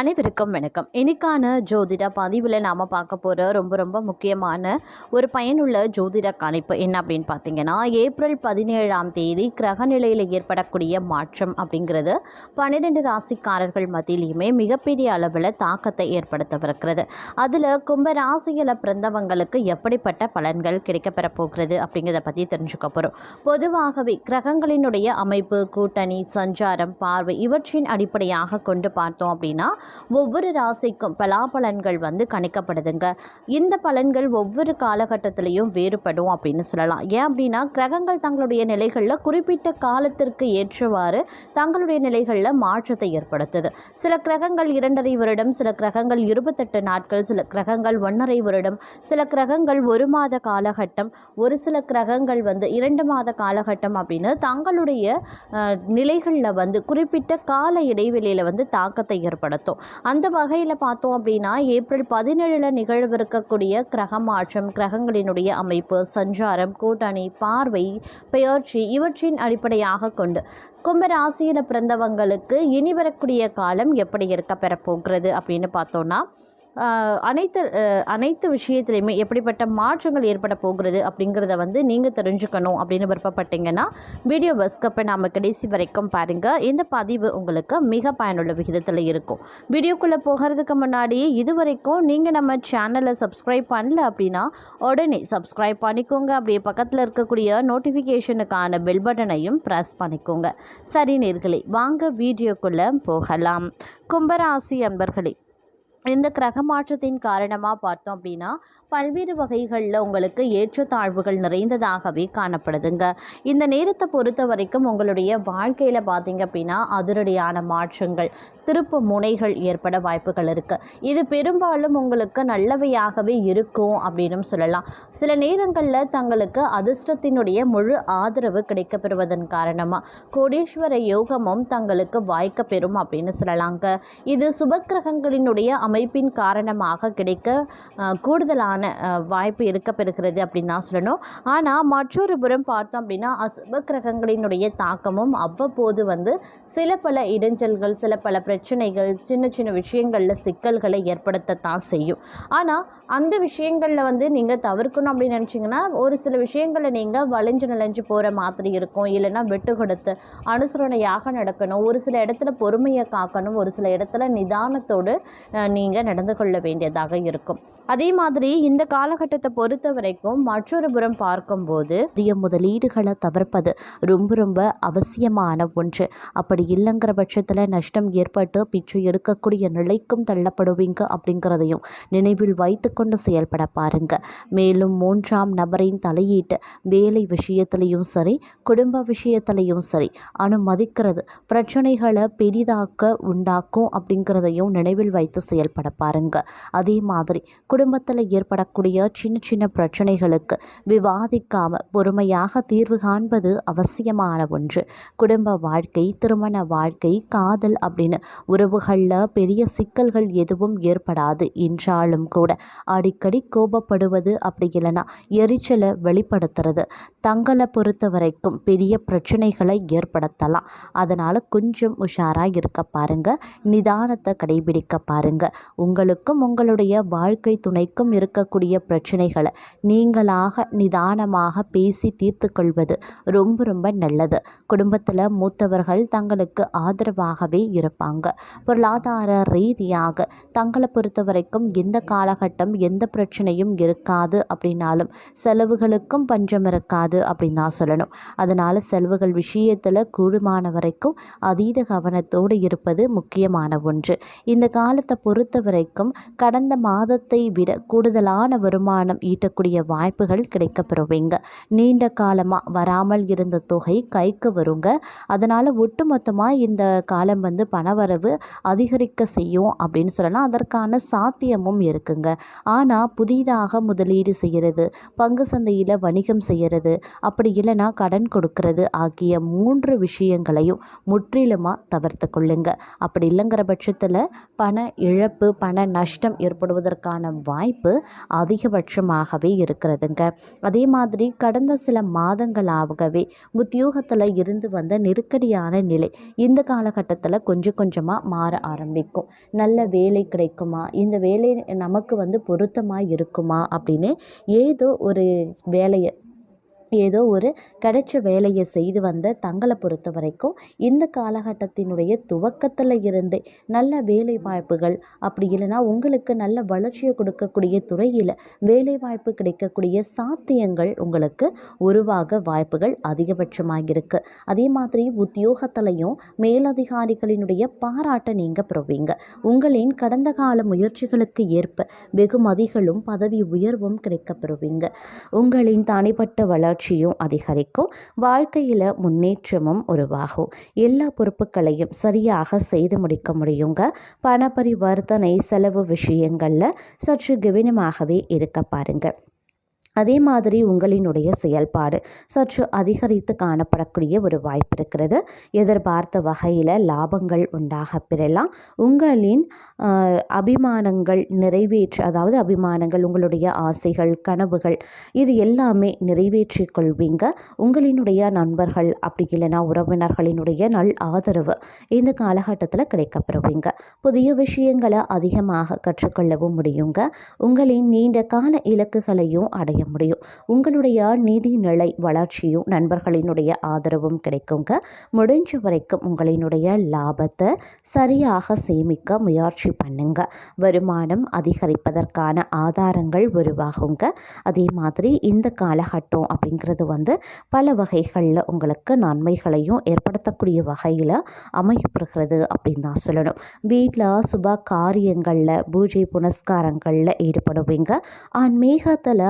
அனைவருக்கும் வணக்கம். இன்னைக்கான ஜோதிட பதிவில் நாம் பார்க்க போகிற ரொம்ப முக்கியமான ஒரு பயனுள்ள ஜோதிட கணிப்பு என்ன அப்படின்னு பார்த்தீங்கன்னா, ஏப்ரல் 17ஆம் தேதி கிரக நிலையில் ஏற்படக்கூடிய மாற்றம் அப்படிங்கிறது 12 ராசிக்காரர்கள் மத்தியிலையுமே மிகப்பெரிய அளவில் தாக்கத்தை ஏற்படுத்தவிருக்கிறது. அதில் கும்ப ராசியில் பிறந்தவங்களுக்கு எப்படிப்பட்ட பலன்கள் கிடைக்கப்பெற போகிறது அப்படிங்கிறத பற்றி தெரிஞ்சுக்க போகிறோம். பொதுவாகவே கிரகங்களினுடைய அமைப்பு, கூட்டணி, சஞ்சாரம், பார்வை இவற்றின் அடிப்படையாக கொண்டு பார்த்தோம் அப்படின்னா ஒவ்வொரு ராசிக்கும் பலாபலன்கள் கணிக்கப்படுதுங்க. இந்த பலன்கள் ஒவ்வொரு காலகட்டத்திலையும் வேறுபடும் அப்படின்னு சொல்லலாம். ஏன் அப்படின்னா, கிரகங்கள் தங்களுடைய நிலைகளில் குறிப்பிட்ட காலத்திற்கு ஏற்றவாறு தங்களுடைய நிலைகளில் மாற்றத்தை ஏற்படுத்துது. சில கிரகங்கள் 2.5 வருடம், சில கிரகங்கள் 28 நாட்கள், சில கிரகங்கள் 1.5 வருடம், சில கிரகங்கள் 1 மாத காலகட்டம், ஒரு சில கிரகங்கள் 2 மாத காலகட்டம் அப்படின்னு தங்களுடைய நிலைகளில் குறிப்பிட்ட கால இடைவெளியில் தாக்கத்தை ஏற்படுத்தும். அந்த வகையில் பார்த்தோம் அப்படின்னா, ஏப்ரல் 17 நிகழ்விருக்கக்கூடிய கிரக மாற்றம், கிரகங்களினுடைய அமைப்பு, சஞ்சாரம், கூட்டணி, பார்வை, பெயர்ச்சி இவற்றின் அடிப்படையாக கொண்டு கும்பராசியில் பிறந்தவங்களுக்கு இனி வரக்கூடிய காலம் எப்படி இருக்க பெறப்போகிறது அப்படின்னு பார்த்தோன்னா, அனைத்து விஷயத்துலையுமே எப்படிப்பட்ட மாற்றங்கள் ஏற்பட போகிறது அப்படிங்கிறத நீங்கள் தெரிஞ்சுக்கணும் அப்படின்னு விருப்பப்பட்டீங்கன்னா வீடியோ பஸ்கப்பை நாம் கடைசி வரைக்கும் பாருங்கள். இந்த பதிவு உங்களுக்கு மிக பயனுள்ள விகிதத்தில் இருக்கும். வீடியோக்குள்ளே போகிறதுக்கு முன்னாடி இது வரைக்கும் நீங்கள் நம்ம சேனலை சப்ஸ்கிரைப் பண்ணல அப்படின்னா உடனே சப்ஸ்கிரைப் பண்ணிக்கோங்க. அப்படியே பக்கத்தில் இருக்கக்கூடிய நோட்டிஃபிகேஷனுக்கான பெல் பட்டனையும் ப்ரெஸ் பண்ணிக்கோங்க. சரி நேயர்களே, வாங்க வீடியோக்குள்ளே போகலாம். கும்பராசி அன்பர்களே, இந்த கிரக மாற்றத்தின் காரணமாக பார்த்தோம் அப்படின்னா பல்வேறு வகைகளில் உங்களுக்கு ஏற்றத்தாழ்வுகள் நிறைந்ததாகவே காணப்படுதுங்க. இந்த நேரத்தை பொறுத்த வரைக்கும் உங்களுடைய வாழ்க்கையில் பார்த்தீங்க அப்படின்னா அதிரடியான மாற்றங்கள், திருப்பு முனைகள் ஏற்பட வாய்ப்புகள் இருக்குது. இது பெரும்பாலும் உங்களுக்கு நல்லவையாகவே இருக்கும் அப்படின்னு சொல்லலாம். சில நேரங்களில் தங்களுக்கு அதிர்ஷ்டத்தினுடைய முழு ஆதரவு கிடைக்கப்பெறுவதன் காரணமாக கோடீஸ்வர யோகமும் தங்களுக்கு வாய்க்க பெறும் அப்படின்னு சொல்லலாங்க. இது சுபக்கிரகங்களினுடைய அமைப்பின் காரணமாக கிடைக்க கூடுதலான வாய்ப்பு இருக்கப்பெறுகிறது அப்படின்னு தான் சொல்லணும். ஆனால் மற்றொரு புறம் பார்த்தோம் அப்படின்னா அசுப கிரகங்களினுடைய தாக்கமும் அவ்வப்போது சில பல இடைஞ்சல்கள், சில பல பிரச்சனைகள், சின்ன விஷயங்களில் சிக்கல்களை ஏற்படுத்தத்தான் செய்யும். ஆனால் அந்த விஷயங்களில் நீங்கள் தவிர்க்கணும் அப்படின்னு நினச்சிங்கன்னா ஒரு சில விஷயங்களை நீங்கள் வளைஞ்சு நலைஞ்சு போகிற மாதிரி இருக்கும். இல்லைன்னா விட்டு கொடுத்து அனுசரணையாக நடக்கணும். ஒரு சில இடத்துல பொறுமையை காக்கணும். ஒரு சில இடத்துல நிதானத்தோடு நீங்கள் நடந்து கொள்ள வேண்டியதாக இருக்கும். அதே மாதிரி இந்த காலகட்டத்தை பொறுத்த வரைக்கும் மற்றொரு புறம் பார்க்கும்போது புதிய முதலீடுகளை தவிர்ப்பது ரொம்ப அவசியமான ஒன்று. அப்படி இல்லைங்கிற பட்சத்தில் நஷ்டம் ஏற்பட்டு பிச்சு எடுக்கக்கூடிய நிலைக்கும் தள்ளப்படுவீங்க அப்படிங்கிறதையும் நினைவில் வைத்து கொண்டு செயல்பட பாருங்க. மேலும் 3ஆம் நபரின் தலையீட்டு வேலை விஷயத்திலையும் சரி, குடும்ப விஷயத்திலையும் சரி அனுமதிக்கிறது பிரச்சனைகளை பெரிதாக்க உண்டாக்கும் அப்படிங்கிறதையும் நினைவில் வைத்து செயல்பட பாருங்க. அதே மாதிரி குடும்பத்தில் ஏற்படக்கூடிய சின்ன பிரச்சனைகளுக்கு விவாதிக்காமல் பொறுமையாக தீர்வு காண்பது அவசியமான ஒன்று. குடும்ப வாழ்க்கை, திருமண வாழ்க்கை, காதல் அப்படின்னு உறவுகளில் பெரிய சிக்கல்கள் எதுவும் ஏற்படாது என்றாலும் கூட அடிக்கடி கோபப்படுவது, அப்படி இல்லைன்னா எரிச்சலை வெளிப்படுத்துறது தங்களை பொறுத்த வரைக்கும் பெரிய பிரச்சனைகளை ஏற்படுத்தலாம். அதனால் கொஞ்சம் உஷாராக இருக்க பாருங்க. நிதானத்தை கடைபிடிக்க பாருங்க. உங்களுக்கும் உங்களுடைய வாழ்க்கை துணைக்கும் இருக்கக்கூடிய பிரச்சனைகளை நீங்களாக நிதானமாக பேசி தீர்த்து கொள்வது ரொம்ப நல்லது. குடும்பத்தில் மூத்தவர்கள் தங்களுக்கு ஆதரவாகவே இருப்பாங்க. பொருளாதார ரீதியாக தங்களை பொறுத்த வரைக்கும் எந்த காலகட்டம் எந்த பிரச்சனையும் இருக்காது அப்படின்னாலும் செலவுகளுக்கும் பஞ்சம் இருக்காது அப்படின்னு தான் சொல்லணும். அதனால் செலவுகள் விஷயத்தில் கூடுமான வரைக்கும் அதீத கவனத்தோடு இருப்பது முக்கியமான ஒன்று. இந்த காலத்தை பொறுத்த வரைக்கும் கடந்த மாதத்தை விட கூடுதலான வருமானம் ஈட்டக்கூடிய வாய்ப்புகள் கிடைக்கப்பெறுவீங்க. நீண்ட காலமாக வராமல் இருந்த தொகை கைக்கு வருங்க. அதனால் ஒட்டுமொத்தமாக இந்த காலம் பணவரவு அதிகரிக்க செய்யும் அப்படின்னு சொல்லலாம். அதற்கான சாத்தியமும் இருக்குங்க. ஆனால் புதிதாக முதலீடு செய்கிறது, பங்கு சந்தையில் வணிகம் செய்கிறது, அப்படி இல்லைன்னா கடன் கொடுக்கறது ஆகிய 3 விஷயங்களையும் முற்றிலுமாக தவிர்த்து கொள்ளுங்க. அப்படி இல்லைங்கிற பட்சத்தில் பண இழப்பு, பண நஷ்டம் ஏற்படுவதற்கான வாய்ப்பு அதிகபட்சமாகவே இருக்கிறதுங்க. அதே மாதிரி கடந்த சில மாதங்களாகவே உத்தியோகத்தில் இருந்து வந்த நெருக்கடியான நிலை இந்த காலகட்டத்தில் கொஞ்சம் கொஞ்சமாக மாற ஆரம்பிக்கும். நல்ல வேலை கிடைக்குமா, இந்த வேலை நமக்கு பொருத்தமாக இருக்குமா அப்படின்னு ஏதோ ஒரு கிடைச்ச வேலையை செய்து வந்த தங்களை பொறுத்த வரைக்கும் இந்த காலகட்டத்தினுடைய துவக்கத்தில் இருந்தே நல்ல வேலை வாய்ப்புகள், அப்படி இல்லைன்னா உங்களுக்கு நல்ல வளர்ச்சியை கொடுக்கக்கூடிய துறையில் வேலை வாய்ப்பு கிடைக்கக்கூடிய சாத்தியங்கள் உங்களுக்கு உருவாக வாய்ப்புகள் அதிகபட்சமாக இருக்குது. அதே மாதிரி உத்தியோகத்திலையும் மேலதிகாரிகளினுடைய பாராட்டை நீங்கள் பெறுவீங்க. உங்களின் கடந்த கால முயற்சிகளுக்கு ஏற்ப வெகுமதிகளும் பதவி உயர்வும் கிடைக்கப்பெறுவீங்க. உங்களின் தனிப்பட்ட வளர்ச்சியும் அதிகரிக்கும். வாழ்க்கையில் முன்னேற்றமும் உருவாகும். எல்லா பொறுப்புகளையும் சரியாக செய்து முடிக்க முடியுங்க. பண பரிவர்த்தனை செலவு விஷயங்களில் சற்று கவனமாகவே இருக்க பாருங்க. அதே மாதிரி உங்களினுடைய செயல்பாடு சற்று அதிகரித்து காணப்படக்கூடிய ஒரு வாய்ப்பு இருக்கிறது. எதிர்பார்த்த வகையில் லாபங்கள் உண்டாக பெறலாம். உங்களின் அபிமானங்கள் அதாவது அபிமானங்கள், உங்களுடைய ஆசைகள், கனவுகள் இது எல்லாமே நிறைவேற்றி கொள்வீங்க. உங்களினுடைய நண்பர்கள் அப்படி இல்லைன்னா உறவினர்களினுடைய நல் ஆதரவு இந்த காலகட்டத்தில் கிடைக்கப்பெறுவீங்க. புதிய விஷயங்களை அதிகமாக கற்றுக்கொள்ளவும் முடியுங்க. உங்களின் நீண்ட கால இலக்குகளையும் அடைய முடியும். உங்களுடைய நிதிநிலை வளர்ச்சியும் நண்பர்களினுடைய ஆதரவும் கிடைக்குங்க. முடிஞ்ச வரைக்கும் உங்களினுடைய லாபத்தை சரியாக சேமிக்க முயற்சி பண்ணுங்க. வருமானம் அதிகரிப்பதற்கான ஆதாரங்கள் உருவாகுங்க. அதே மாதிரி இந்த காலகட்டம் அப்படிங்கிறது பல வகைகளில் உங்களுக்கு நன்மைகளையும் ஏற்படுத்தக்கூடிய வகையில் அமையப்படுகிறது அப்படின்னு தான் சொல்லணும். வீட்டில் சுப காரியங்களில் பூஜை புனஸ்காரங்களில் ஈடுபடுவீங்க. ஆன்மீகத்தில்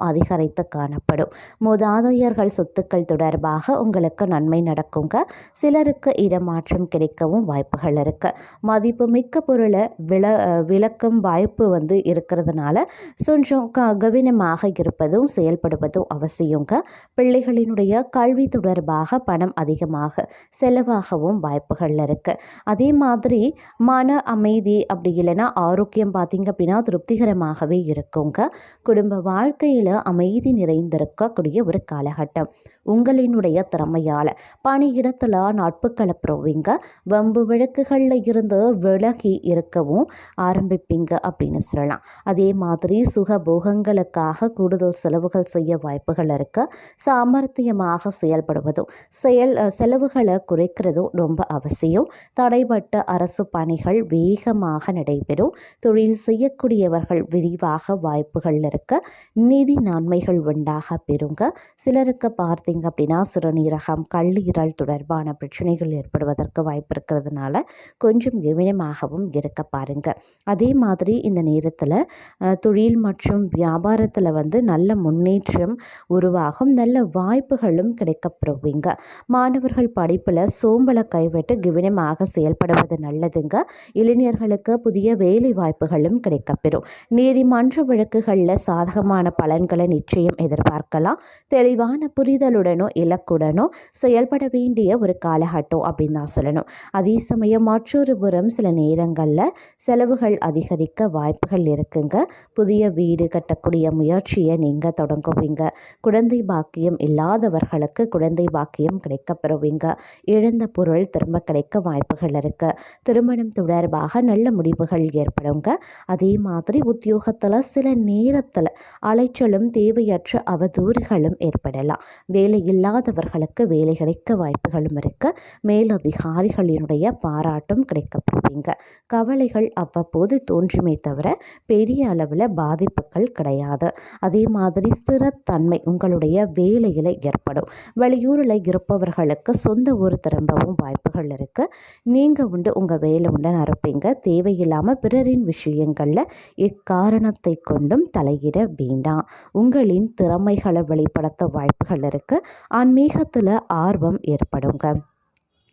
அதிகரித்து காணப்படும். மூதாதையர்கள் சொத்துக்கள் தொடர்பாக உங்களுக்கு நன்மை நடக்குங்க. சிலருக்கு இடமாற்றம் கிடைக்கவும் வாய்ப்புகள் இருக்கு. மதிப்பு மிக்க பொருளை விளக்கும் வாய்ப்பு இருக்கிறதுனால கொஞ்சம் கவனமாக இருப்பதும் செயல்படுவதும் அவசியங்க. பிள்ளைகளினுடைய கல்வி தொடர்பாக பணம் அதிகமாக செலவாகவும் வாய்ப்புகள் இருக்கு. அதே மாதிரி மன அமைதி அப்படி இல்லைன்னா ஆரோக்கியம் பார்த்தீங்க அப்படின்னா திருப்திகரமாகவே இருக்குங்க. குடும்ப வாழ்க்கையில் அமைதி நிறைந்திருக்கக்கூடிய ஒரு காலகட்டம். உங்களினுடைய திறமையால் பணியிடத்தில் நட்புகளை பெறுவீங்க. வம்பு வழக்குகளில் இருந்து விலகி இருக்கவும் ஆரம்பிப்பீங்க அப்படின்னு சொல்லலாம். அதே மாதிரி சுகபோகங்களுக்காக கூடுதல் செலவுகள் செய்ய வாய்ப்புகள் இருக்கு. சாமர்த்தியமாக செயல்படுவதும் செலவுகளை குறைக்கிறதும் ரொம்ப அவசியம். தடைப்பட்ட அரசு பணிகள் வேகமாக நடைபெறும். தொழில் செய்யக்கூடியவர்கள் விரிவாக வாய்ப்புகள் இருக்கு. நிதி நன்மைகள் உண்டாக பெறுங்க. சிலருக்கு பார்த்தீங்க அப்படின்னா சிறுநீரகம், கல்லீரல் தொடர்பான பிரச்சனைகள் ஏற்படுவதற்கு வாய்ப்பு இருக்கிறதுனால கொஞ்சம் கவனமாகவும் இருக்க பாருங்க. அதே மாதிரி இந்த நேரத்தில் தொழில் மற்றும் வியாபாரத்தில் நல்ல முன்னேற்றம் உருவாகும். நல்ல வாய்ப்புகளும் கிடைக்கப்பெறுவீங்க. மாணவர்கள் படிப்பில் சோம்பலை கைவிட்டு கவனமாக செயல்படுவது நல்லதுங்க. இளைஞர்களுக்கு புதிய வேலை வாய்ப்புகளும் கிடைக்கப்பெறும். நீதிமன்ற வழக்குகளில் சாதகமான பலன்களை நிச்சயம் எதிர்பார்க்கலாம். தெளிவான புரிதலுடனோ இலக்குடனோ செயல்பட வேண்டிய ஒரு காலகட்டம் அப்படின்னு தான் சொல்லணும். அதே சமயம் மற்றொரு புறம் சில நேரங்களில் செலவுகள் அதிகரிக்க வாய்ப்புகள் இருக்குங்க. புதிய வீடு கட்டக்கூடிய முயற்சியை நீங்கள் தொடங்குவீங்க. குழந்தை பாக்கியம் இல்லாதவர்களுக்கு குழந்தை பாக்கியம் கிடைக்கப்பெறுவீங்க. இழந்த பொருள் திரும்ப கிடைக்க வாய்ப்புகள் இருக்கு. திருமணம் தொடர்பாக நல்ல முடிவுகள் ஏற்படுங்க. அதே மாதிரி உத்தியோகத்தில் சில நேரத்தில் அலைச்சலும் தேவையற்ற அவதூறுகளும் ஏற்படலாம். வேலை இல்லாதவர்களுக்கு வேலை கிடைக்க வாய்ப்புகளும் இருக்கு. மேலதிகாரிகளினுடைய பாராட்டும் கிடைக்கப்பெறுவீங்க. கவலைகள் அவ்வப்போது தோன்றுமே தவிர பெரிய அளவில் பாதிப்புகள் கிடையாது. அதே மாதிரி ஸ்திரத்தன்மை உங்களுடைய வேலையில் ஏற்படும். வெளியூரில் இருப்பவர்களுக்கு சொந்த ஊர் திரும்பவும் வாய்ப்புகள் இருக்கு. நீங்கள் உங்கள் வேலை உண்டுன்னு இருப்பீங்க. தேவையில்லாமல் பிறரின் விஷயங்களில் எக்காரணத்தை கொண்டும் தலையிட வேண்டாம். உங்களின் திறமைகளை வெளிப்படுத்த வாய்ப்புகள் இருக்கு. ஆன்மீகத்தில் ஆர்வம் ஏற்படுங்க.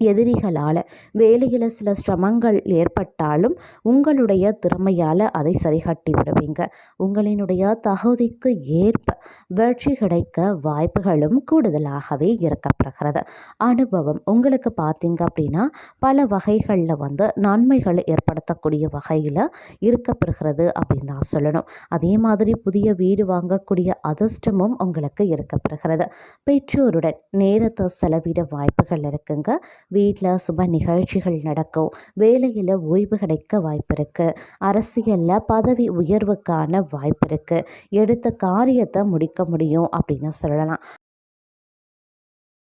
எதிரிகளால் வேலையில் சில சிரமங்கள் ஏற்பட்டாலும் உங்களுடைய திறமையால் அதை சரிகட்டி விடுவீங்க. உங்களினுடைய தகுதிக்கு ஏற்ப வெற்றி கிடைக்க வாய்ப்புகளும் கூடுதலாகவே இருக்கப்படுகிறது. அனுபவம் உங்களுக்கு பார்த்தீங்க அப்படின்னா பல வகைகளில் நன்மைகள் ஏற்படுத்தக்கூடிய வகையில் இருக்கப்படுகிறது அப்படின்னு தான் சொல்லணும். அதே மாதிரி புதிய வீடு வாங்கக்கூடிய அதிர்ஷ்டமும் உங்களுக்கு இருக்கப்படுகிறது. பெற்றோருடன் நேரத்தை செலவிட வாய்ப்புகள் இருக்குங்க. வீட்டில் சுப நிகழ்ச்சிகள் நடக்கும். வேலையில் ஓய்வு கிடைக்க வாய்ப்பு இருக்குது. அரசியலில் பதவி உயர்வுக்கான வாய்ப்பு இருக்குது. எடுத்த காரியத்தை முடிக்க முடியும் அப்படின்னு சொல்லலாம்.